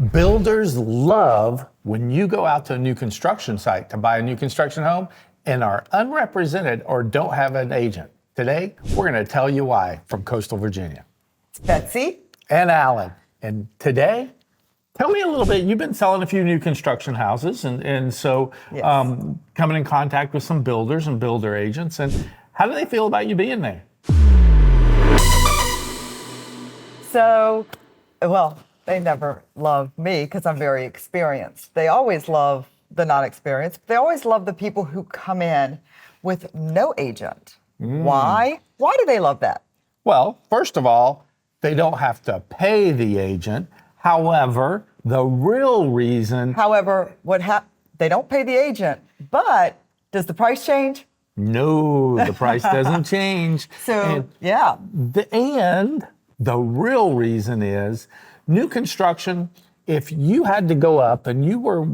Builders love when you go out to a new construction site to buy a new construction home and are unrepresented or don't have an agent. Today, we're going to tell you why from coastal Virginia. It's Betsy. And Alan. And today, tell me a little bit. You've been selling a few new construction houses and so Yes. Coming in contact with some builders and builder agents. And how do they feel about you being there? So, well, they never love me because I'm very experienced. They always love the non-experienced. They always love the people who come in with no agent. Why? Why do they love that? Well, first of all, they don't have to pay the agent. However, the real reason... However, they don't pay the agent, but does the price change? No, the price doesn't change. So, yeah. And the real reason is new construction, if you had to go up and you were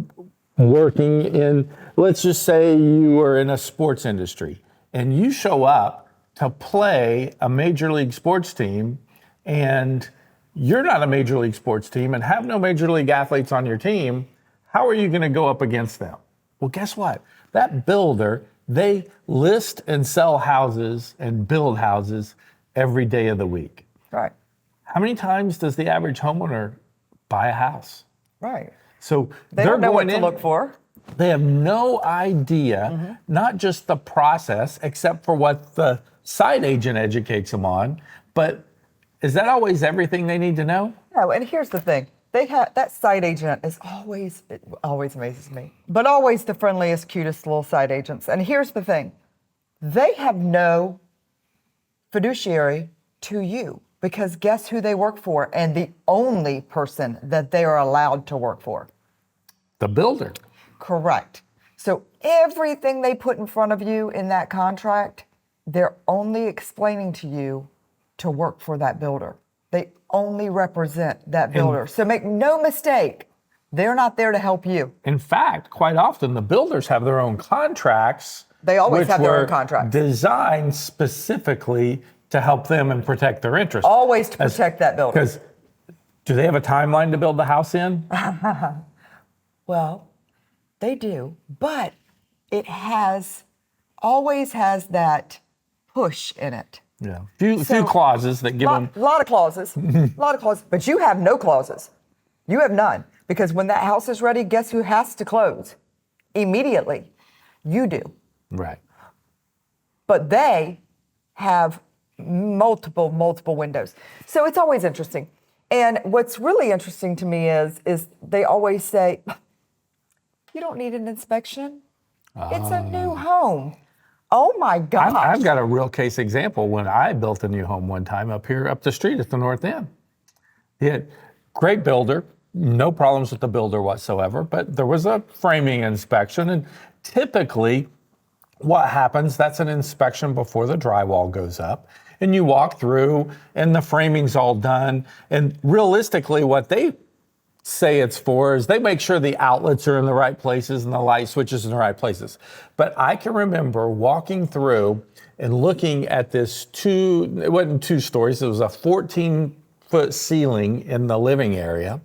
working in, let's just say you were in a sports industry, and you show up to play a major league sports team, and you're not a major league sports team and have no major league athletes on your team, how are you going to go up against them? Well, guess what? That builder, they list and sell houses and build houses every day of the week. Right. How many times does the average homeowner buy a house? Right. So They don't know what to look for. They have no idea, not just the process, except for what the site agent educates them on, but is that always everything they need to know? No, and here's the thing. That site agent is it always amazes me, but always the friendliest, cutest little site agents. And here's the thing. They have no fiduciary to you because guess who they work for and the only person that they are allowed to work for? The builder. Correct. So everything they put in front of you in that contract, they're only explaining to you to work for that builder. They only represent that builder. So make no mistake, they're not there to help you. In fact, quite often the builders have their own contracts. They always have their own contracts. Designed specifically to help them and protect their interests. Always to protect that builder. Because do they have a timeline to build the house in? Well, they do, but it always has that push in it. Yeah, few clauses that give them. A lot of clauses, but you have no clauses. You have none, because when that house is ready, guess who has to close? Immediately. You do. Right. But they have multiple windows. So it's always interesting. And what's really interesting to me is they always say, you don't need an inspection. It's a new home. Oh my gosh. I've got a real case example when I built a new home one time up the street at the North End. He had great builder, no problems with the builder whatsoever, but there was a framing inspection, and typically what happens, that's an inspection before the drywall goes up, and you walk through and the framing's all done, and realistically what they say it's for is they make sure the outlets are in the right places and the light switches in the right places. But I can remember walking through and looking at this it wasn't 2 stories, it was a 14-foot ceiling in the living area.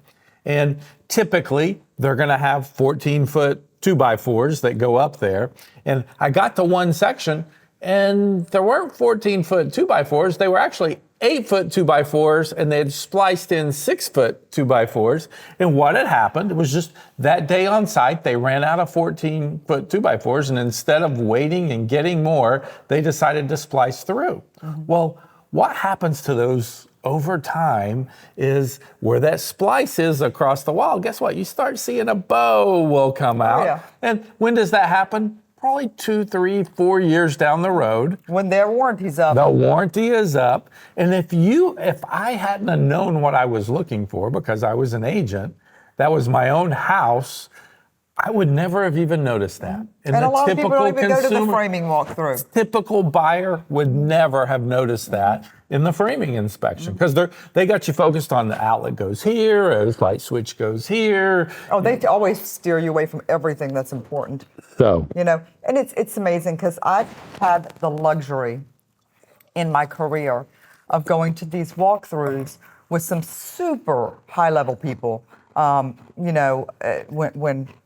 And typically they're gonna have 14-foot 2x4s that go up there. And I got to one section and there weren't 14-foot 2x4s, they were actually 8-foot 2x4s, and they had spliced in 6-foot 2x4s. And what had happened, it was just that day on site, they ran out of 14-foot 2x4s, and instead of waiting and getting more, they decided to splice through. Well, what happens to those over time is where that splice is across the wall, guess what? You start seeing a bow will come out. Oh, yeah. And when does that happen? Probably 2, 3, 4 years down the road. When their warranty's up. The warranty is up. And if I hadn't have known what I was looking for because I was an agent, that was my own house, I would never have even noticed that. And a lot of people don't even go to the framing walkthrough. Typical buyer would never have noticed that in the framing inspection because they got you focused on the outlet goes here, a light switch goes here. Oh, they always steer you away from everything that's important. So, and it's amazing because I've had the luxury in my career of going to these walkthroughs with some super high-level people When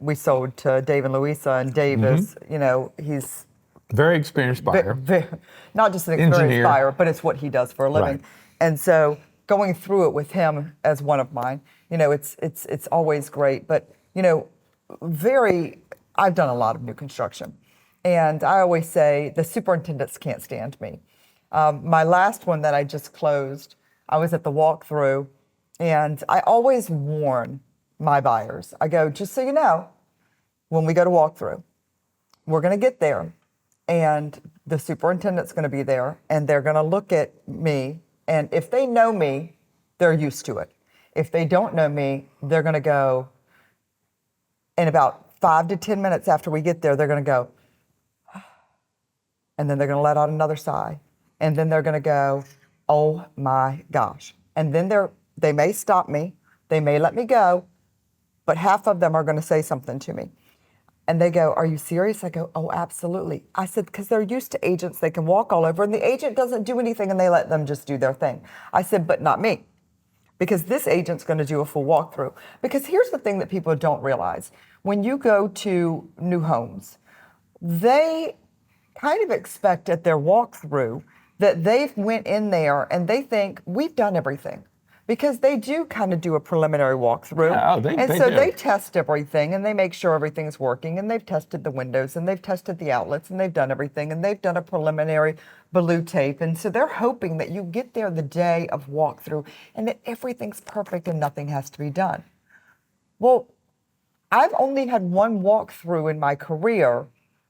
we sold to Dave and Louisa, and Dave is, he's Very experienced buyer. not just an experienced Engineer. buyer, but it's what he does for a living. Right. And so going through it with him as one of mine, it's always great. But I've done a lot of new construction, and I always say the superintendents can't stand me. My last one that I just closed, I was at the walkthrough, and I always warn my buyers. I go, just so you know, when we go to walkthrough, we're going to get there, and the superintendent's going to be there, and they're going to look at me, and if they know me, they're used to it. If they don't know me, they're going to go, in about 5 to 10 minutes after we get there, they're going to go, and then they're going to let out another sigh, and then they're going to go, oh my gosh. And then they may stop me, they may let me go, but half of them are going to say something to me. And they go, are you serious? I go, oh, absolutely. I said, because they're used to agents, they can walk all over, and the agent doesn't do anything, and they let them just do their thing. I said, but not me, because this agent's going to do a full walkthrough. Because here's the thing that people don't realize. When you go to new homes, they kind of expect at their walkthrough that they've went in there and they think we've done everything, because they do kind of do a preliminary walkthrough. Yeah, They test everything, and they make sure everything's working, and they've tested the windows, and they've tested the outlets, and they've done everything, and they've done a preliminary blue tape. And so they're hoping that you get there the day of walkthrough and that everything's perfect and nothing has to be done. Well, I've only had one walkthrough in my career,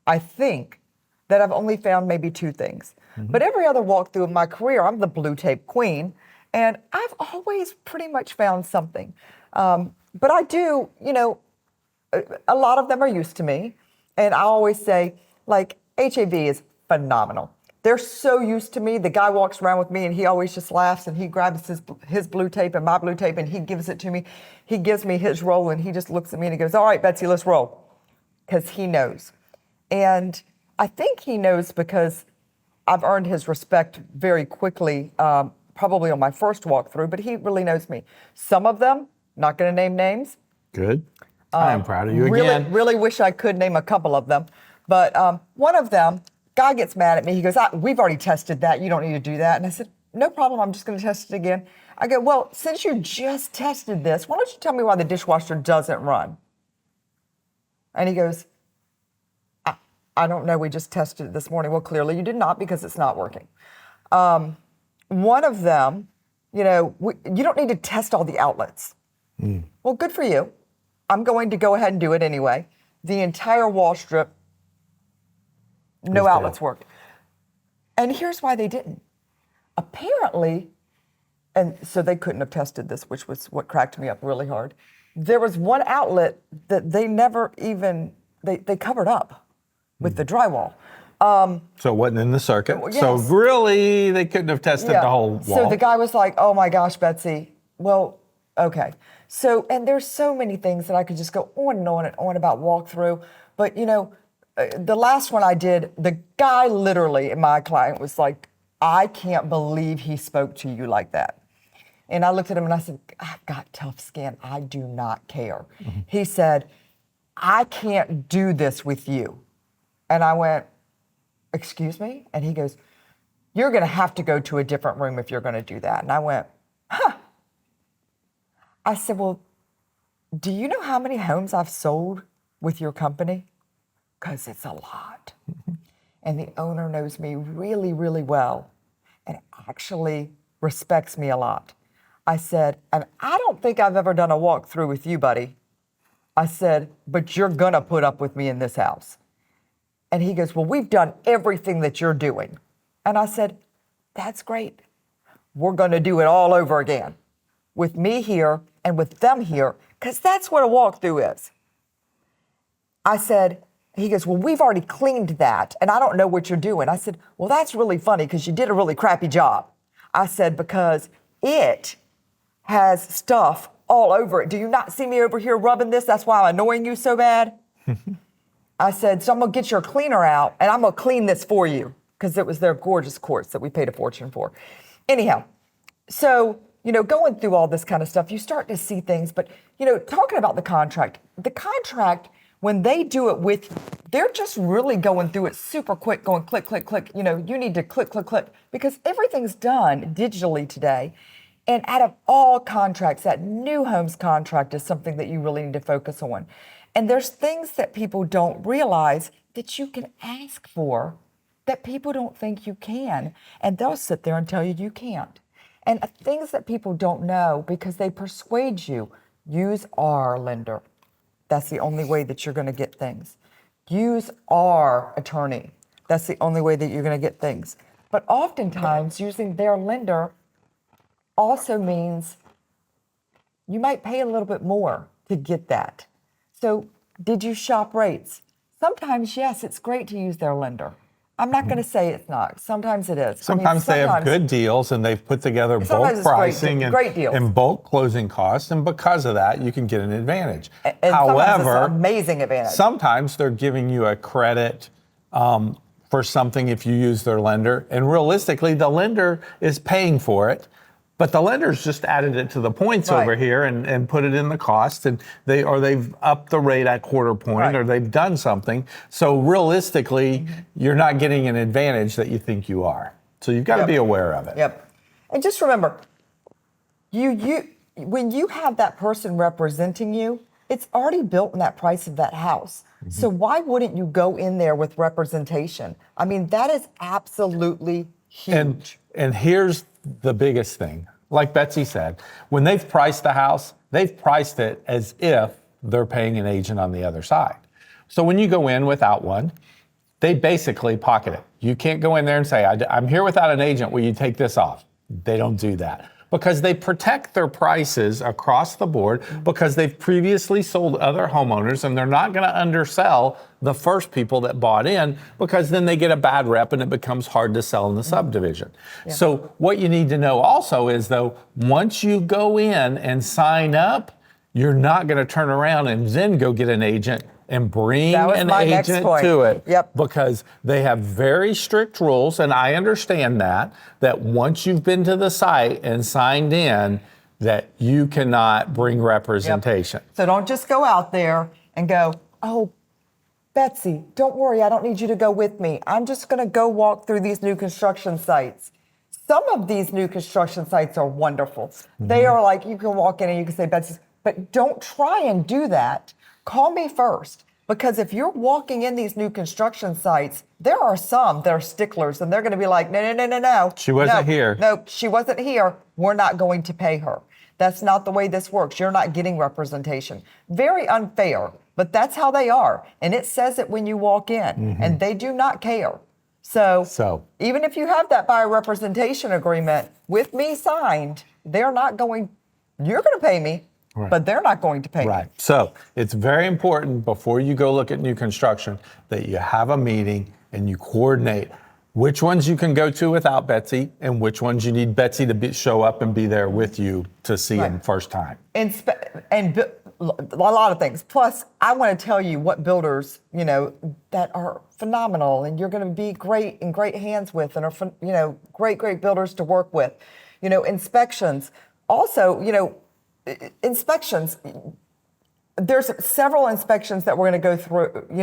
I think, that I've only found maybe 2 things. But every other walkthrough in my career, I'm the blue tape queen, and I've always pretty much found something. But I do, a lot of them are used to me, and I always say, like, HAV is phenomenal. They're so used to me. The guy walks around with me, and he always just laughs, and he grabs his blue tape and my blue tape, and he gives it to me. He gives me his roll, and he just looks at me, and he goes, all right, Betsy, let's roll, because he knows. And I think he knows because I've earned his respect very quickly, probably on my first walkthrough, but he really knows me. Some of them, not going to name names. Good. I am proud of you Really, again. really wish I could name a couple of them. But one of them, guy gets mad at me. He goes, we've already tested that. You don't need to do that. And I said, no problem. I'm just going to test it again. I go, well, since you just tested this, why don't you tell me why the dishwasher doesn't run? And he goes, I don't know. We just tested it this morning. Well, clearly you did not, because it's not working. One of them, you don't need to test all the outlets. Well, good for you. I'm going to go ahead and do it anyway. The entire wall strip, no outlets worked. And here's why they didn't. Apparently, and so they couldn't have tested this, which was what cracked me up really hard. There was one outlet that they never even, they covered up with the drywall. So it wasn't in the circuit. Yes. So really, they couldn't have tested the whole wall. So the guy was like, oh my gosh, Betsy. Well, okay. So, and there's so many things that I could just go on and on and on about walkthrough. But, the last one I did, the guy literally, my client, was like, I can't believe he spoke to you like that. And I looked at him and I said, I've got tough skin. I do not care. He said, I can't do this with you. And I went, excuse me? And he goes, you're going to have to go to a different room if you're going to do that. And I went, huh. I said, well, do you know how many homes I've sold with your company? Because it's a lot. And the owner knows me really, really well and actually respects me a lot. I said, and I don't think I've ever done a walkthrough with you, buddy. I said, but you're going to put up with me in this house. And he goes, well, we've done everything that you're doing. And I said, that's great. We're going to do it all over again with me here and with them here, because that's what a walkthrough is. I said, he goes, well, we've already cleaned that, and I don't know what you're doing. I said, well, that's really funny because you did a really crappy job. I said, because it has stuff all over it. Do you not see me over here rubbing this? That's why I'm annoying you so bad. I said, so I'm going to get your cleaner out, and I'm going to clean this for you, because it was their gorgeous quartz that we paid a fortune for. Anyhow, so, going through all this kind of stuff, you start to see things. But, talking about the contract, when they do it with you, they're just really going through it super quick, going click, click, click. You need to click, click, click, because everything's done digitally today. And out of all contracts, that new homes contract is something that you really need to focus on. And there's things that people don't realize that you can ask for that people don't think you can. And they'll sit there and tell you you can't. And things that people don't know because they persuade you, use our lender. That's the only way that you're going to get things. Use our attorney. That's the only way that you're going to get things. But oftentimes, using their lender also means you might pay a little bit more to get that. So, did you shop rates? Sometimes, yes, it's great to use their lender. I'm not going to say it's not. Sometimes it is. Sometimes they have good deals and they've put together bulk pricing and bulk closing costs. And because of that, you can get an advantage. And however, it's an amazing advantage. Sometimes they're giving you a credit for something if you use their lender. And realistically, the lender is paying for it. But the lender's just added it to the points over here and put it in the cost, and they've upped the rate at quarter point, or they've done something. So realistically, you're not getting an advantage that you think you are. So you've got to be aware of it. Yep. And just remember, when you have that person representing you, it's already built in that price of that house. So why wouldn't you go in there with representation? I mean, that is absolutely huge. And here's the biggest thing. Like Betsy said, when they've priced the house, they've priced it as if they're paying an agent on the other side. So when you go in without one, they basically pocket it. You can't go in there and say, I'm here without an agent, will you take this off? They don't do that because they protect their prices across the board because they've previously sold other homeowners and they're not going to undersell the first people that bought in because then they get a bad rep and it becomes hard to sell in the subdivision. So what you need to know also is though, once you go in and sign up, you're not going to turn around and then go get an agent and bring an agent to it. Because they have very strict rules, and I understand that once you've been to the site and signed in, that you cannot bring representation. So don't just go out there and go, oh, Betsy, don't worry, I don't need you to go with me. I'm just going to go walk through these new construction sites. Some of these new construction sites are wonderful. They are like, you can walk in and you can say, Betsy, but don't try and do that. Call me first, because if you're walking in these new construction sites, there are some that are sticklers, and they're going to be like, no. She wasn't here. No, she wasn't here. We're not going to pay her. That's not the way this works. You're not getting representation. Very unfair, but that's how they are. And it says it when you walk in, and they do not care. So even if you have that buyer representation agreement with me signed, you're going to pay me. But they're not going to pay me. So it's very important before you go look at new construction that you have a meeting and you coordinate which ones you can go to without Betsy and which ones you need Betsy to show up and be there with you to see them first time. And a lot of things. Plus, I want to tell you what builders, that are phenomenal and you're going to be great in great hands with and are, great builders to work with. Inspections. Also, inspections, there's several inspections that we're going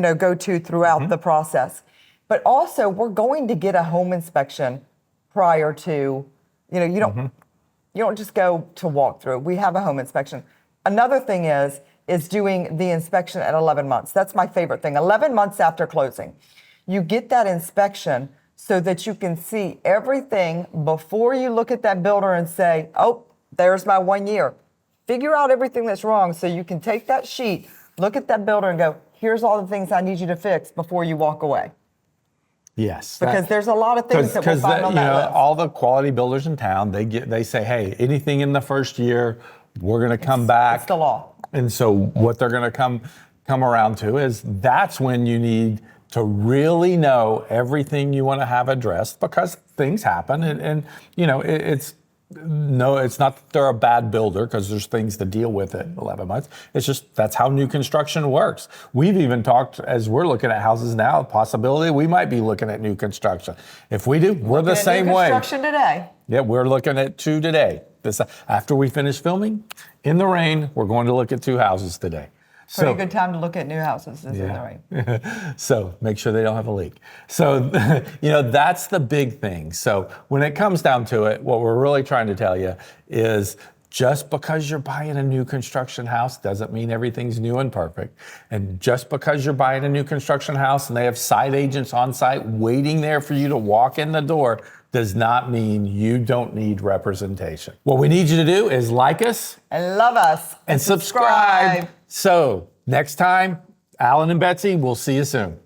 to go to throughout the process. But also, we're going to get a home inspection prior to, you don't just go to walk through. We have a home inspection. Another thing is doing the inspection at 11 months. That's my favorite thing. 11 months after closing. You get that inspection so that you can see everything before you look at that builder and say, oh, there's my 1 year. Figure out everything that's wrong so you can take that sheet, look at that builder and go, here's all the things I need you to fix before you walk away. Yes. Because there's a lot of things that we'll find on that list. All the quality builders in town, they say, hey, anything in the first year, we're going to come back. It's the law. And so what they're going to come around to is that's when you need to really know everything you want to have addressed because things happen and it's no, it's not that they're a bad builder, because there's things to deal with at 11 months. It's just that's how new construction works. We've even talked, as we're looking at houses now, possibility we might be looking at new construction. If we do, we're the same way. Construction today. Yeah, we're looking at 2 today. After we finish filming, in the rain, we're going to look at 2 houses today. Pretty good time to look at new houses is in the rain. So make sure they don't have a leak. So, that's the big thing. So when it comes down to it, what we're really trying to tell you is just because you're buying a new construction house doesn't mean everything's new and perfect. And just because you're buying a new construction house and they have site agents on site waiting there for you to walk in the door does not mean you don't need representation. What we need you to do is like us and love us and subscribe. So next time, Alan and Betsy, we'll see you soon.